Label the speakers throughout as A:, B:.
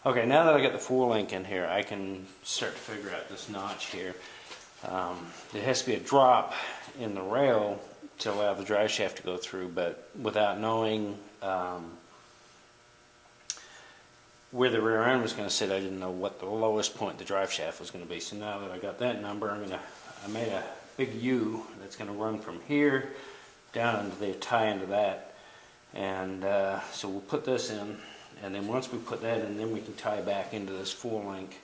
A: Okay, now that I got the full link in here, I can start to figure out this notch here. There has to be a drop in the rail to allow the drive shaft to go through, but without knowing where the rear end was going to sit, I didn't know what the lowest point the drive shaft was going to be. So now that I got that number, I made a big U that's going to run from here down into the tie into that, and so we'll put this in. And then once we put that in, then we can tie back into this full link.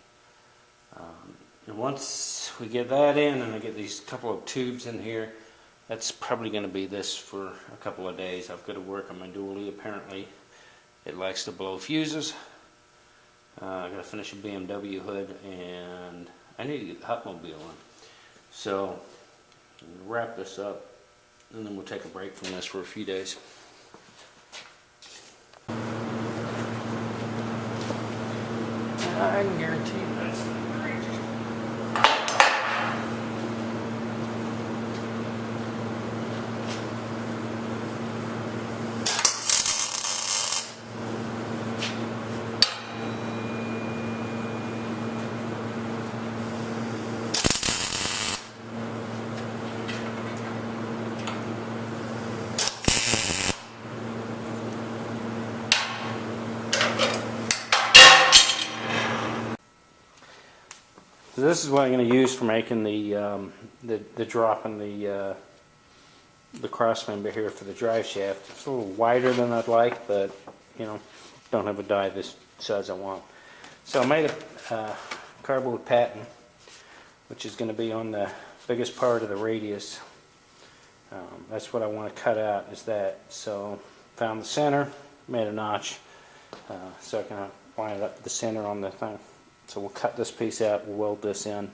A: And once we get that in, and I get these couple of tubes in here, that's probably going to be this for a couple of days. I've got to work on my dually. Apparently, it likes to blow fuses. I've got to finish a BMW hood, and I need to get the Hotmobile in. So, I'm going to wrap this up, and then we'll take a break from this for a few days. I can guarantee you that's great. So this is what I'm going to use for making the drop in the cross member here for the drive shaft. It's a little wider than I'd like, but you know, don't have a die this size I want. So I made a cardboard pattern, which is going to be on the biggest part of the radius. That's what I want to cut out, is that. So found the center, made a notch, so I can line it up the center on the thing. So we'll cut this piece out, we'll weld this in.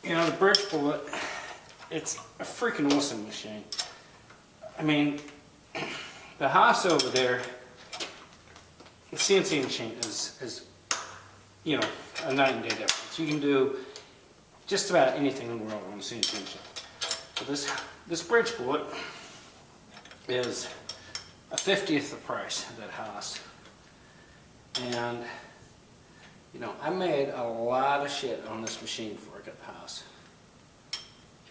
A: You know, the bridge bullet, it's a freaking awesome machine. I mean, the Haas over there, the CNC machine is, you know, a night and day difference. You can do just about anything in the world on a CNC machine. But this bridge bullet is a 50th the price of that Haas. And you know, I made a lot of shit on this machine before I got the house.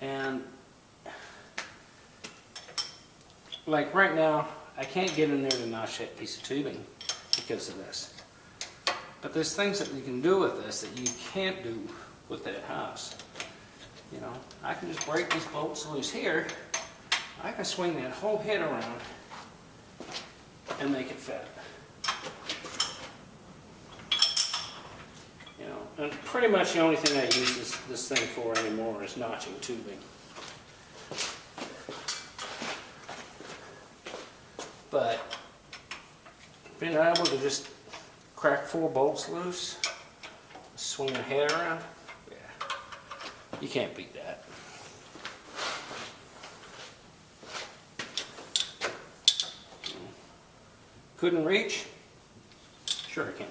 A: And like right now, I can't get in there to notch that piece of tubing because of this. But there's things that you can do with this that you can't do with that house. You know, I can just break these bolts loose here. I can swing that whole head around and make it fit. And pretty much the only thing I use this thing for anymore is notching tubing. But being able to just crack 4 bolts loose, swing the head around, yeah, you can't beat that. Couldn't reach? Sure I can.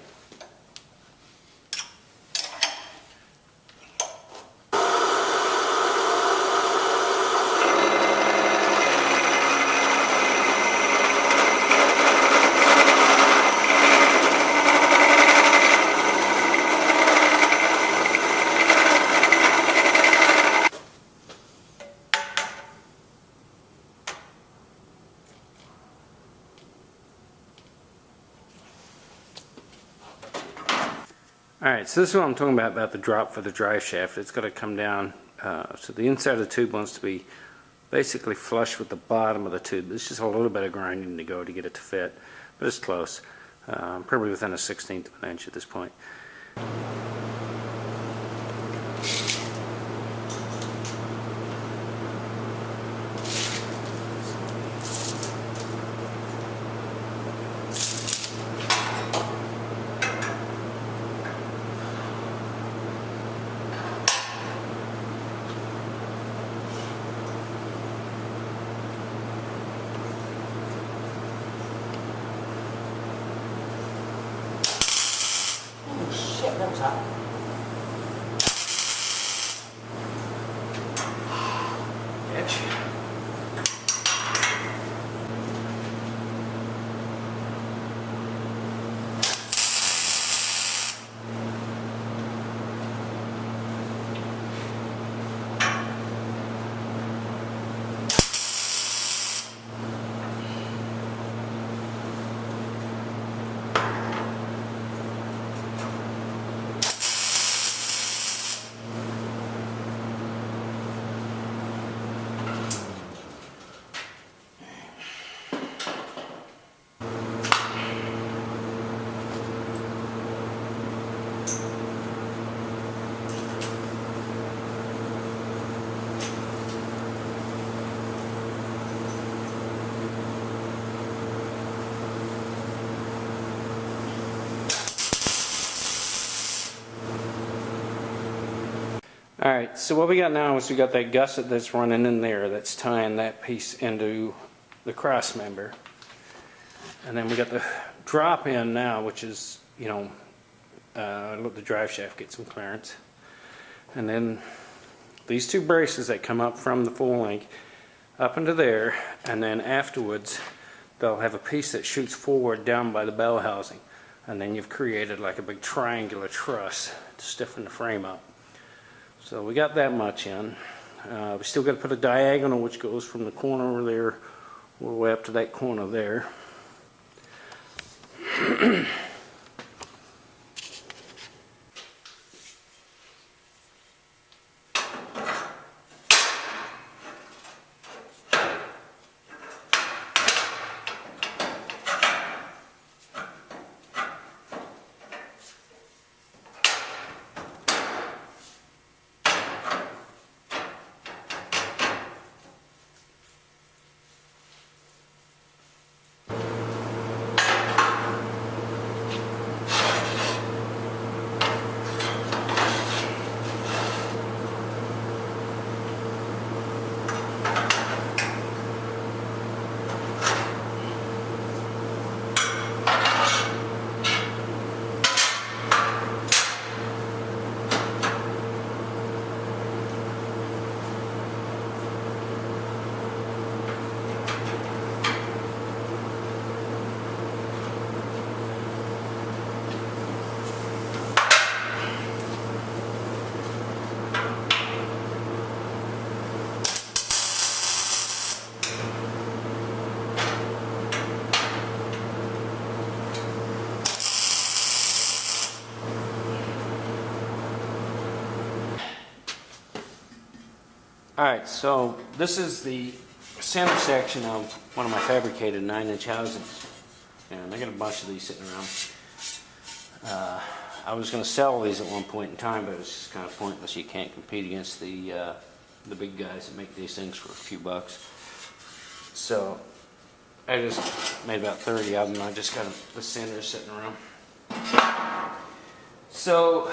A: Alright, so this is what I'm talking about the drop for the drive shaft. It's got to come down, so the inside of the tube wants to be basically flush with the bottom of the tube. There's just a little bit of grinding to go to get it to fit, but it's close. Probably within a 1/16 of an inch at this point.
B: Shit, that was hot.
A: Itch. Alright, so what we got now is we got that gusset that's running in there that's tying that piece into the cross member. And then we got the drop in now, which is, you know, let the drive shaft get some clearance. And then these two braces that come up from the full length up into there, and then afterwards they'll have a piece that shoots forward down by the bell housing. And then you've created like a big triangular truss to stiffen the frame up. So we got that much in. We still got to put a diagonal which goes from the corner over there all the way up to that corner there. Alright, so this is the center section of one of my fabricated 9-inch houses. And I got a bunch of these sitting around. I was going to sell these at one point in time, but it was just kind of pointless. You can't compete against the big guys that make these things for a few bucks. So I just made about 30 of them. I just got the center sitting around. So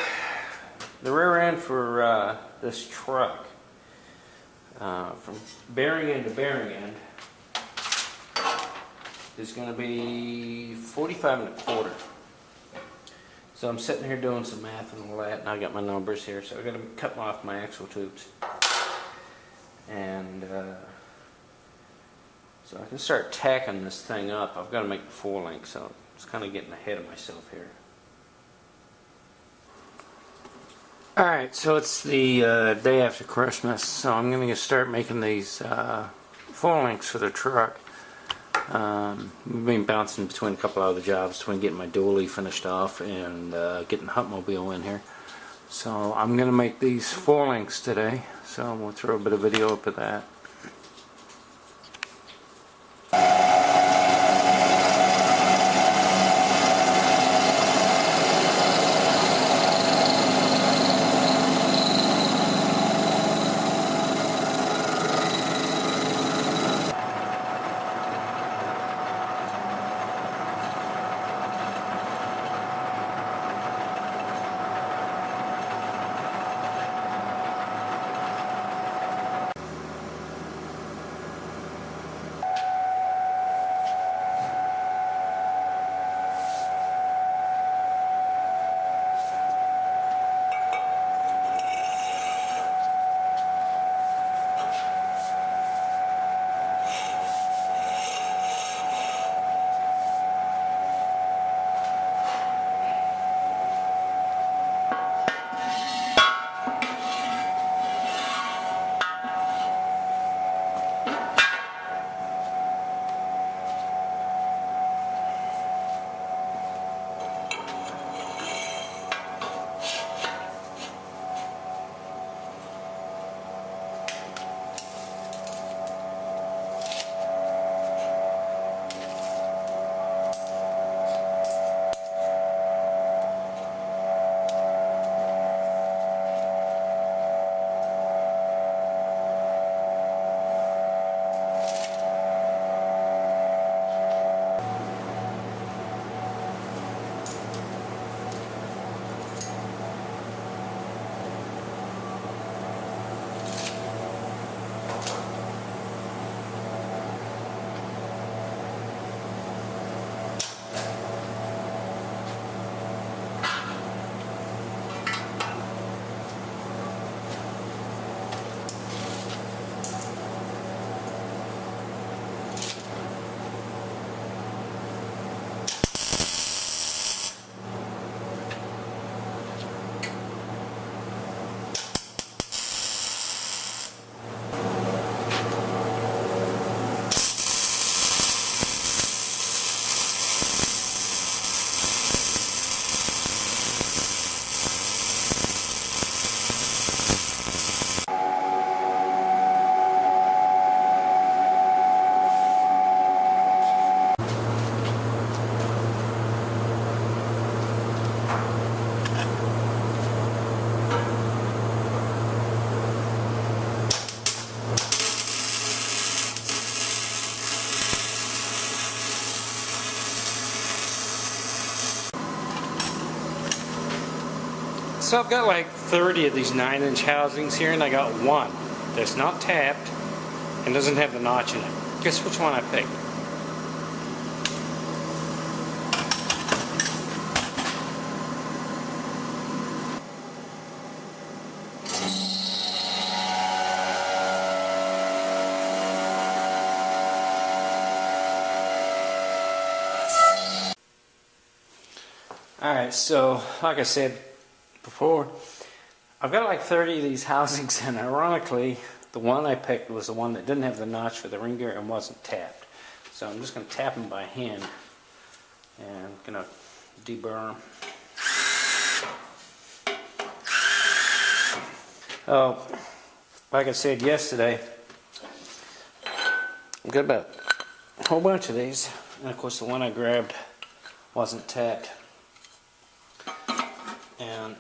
A: the rear end for this truck, from bearing end to bearing end, is going to be 45 1/4. So I'm sitting here doing some math and all that, and I got my numbers here. So I'm going to cut off my axle tubes, and so I can start tacking this thing up. I've got to make the full length, so it's kind of getting ahead of myself here. Alright, so it's the day after Christmas, so I'm going to start making these full lengths for the truck. We've been bouncing between a couple of other jobs, between getting my dually finished off and getting the Huntmobile in here. So I'm going to make these 4 lengths today, so we'll throw a bit of video up of that. So I've got like 30 of these 9-inch housings here, and I got one that's not tapped and doesn't have the notch in it. Guess which one I picked? Alright, so like I said before, I've got like 30 of these housings, and ironically the one I picked was the one that didn't have the notch for the ring gear and wasn't tapped. So I'm just going to tap them by hand and I'm going to deburr them. Oh, like I said yesterday, I've got about a whole bunch of these, and of course the one I grabbed wasn't tapped. And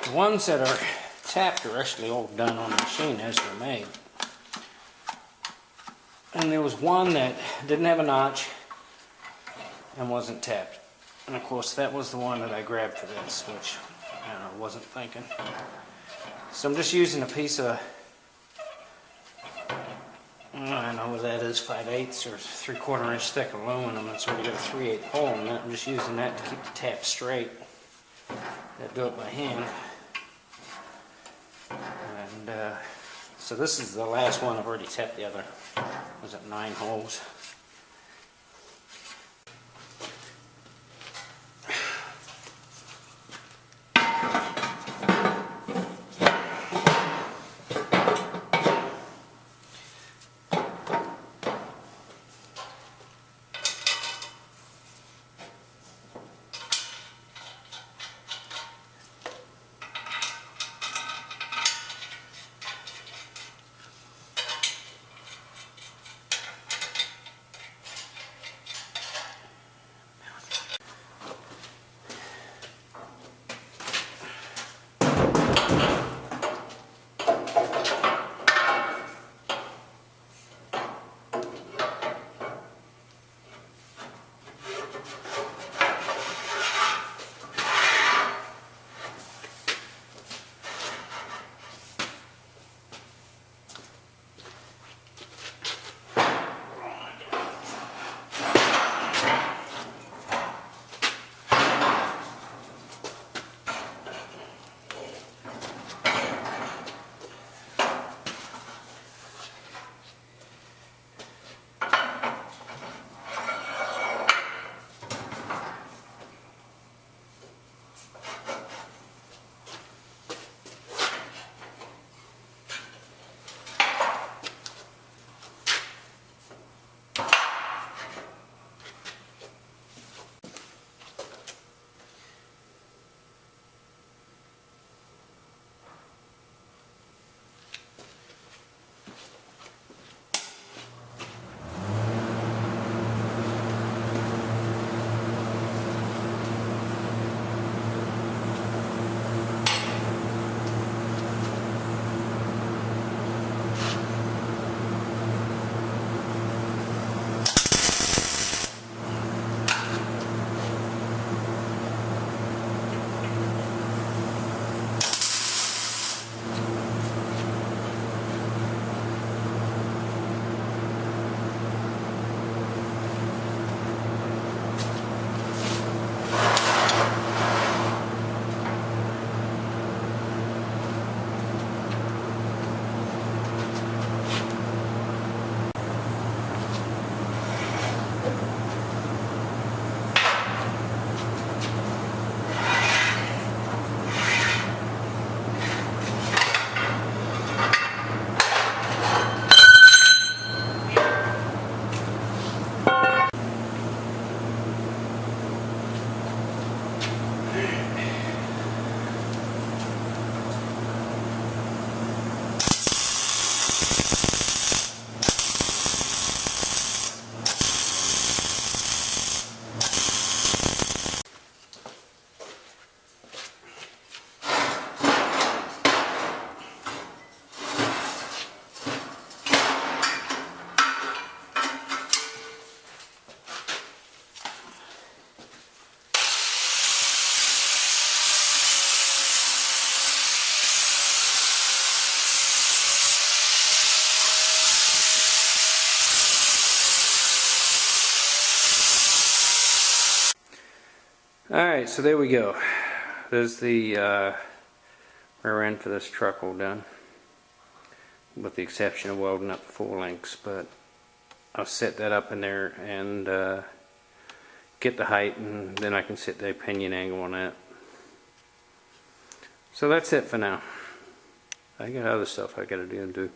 A: the ones that are tapped are actually all done on the machine as they're made. And there was one that didn't have a notch and wasn't tapped. And of course that was the one that I grabbed for this, which I wasn't thinking. So I'm just using a piece of, I don't know what that is, 5/8 or 3/4 inch thick aluminum. It's already got a 3/8 hole in it. I'm just using that to keep the tap straight. I do it by hand. And so this is the last one. I've already tapped the other, was it 9 holes? Alright, so there we go. There's the rear end for this truck all done, with the exception of welding up the 4 links, but I'll set that up in there and get the height, and then I can set the pinion angle on that. So that's it for now. I got other stuff I gotta do.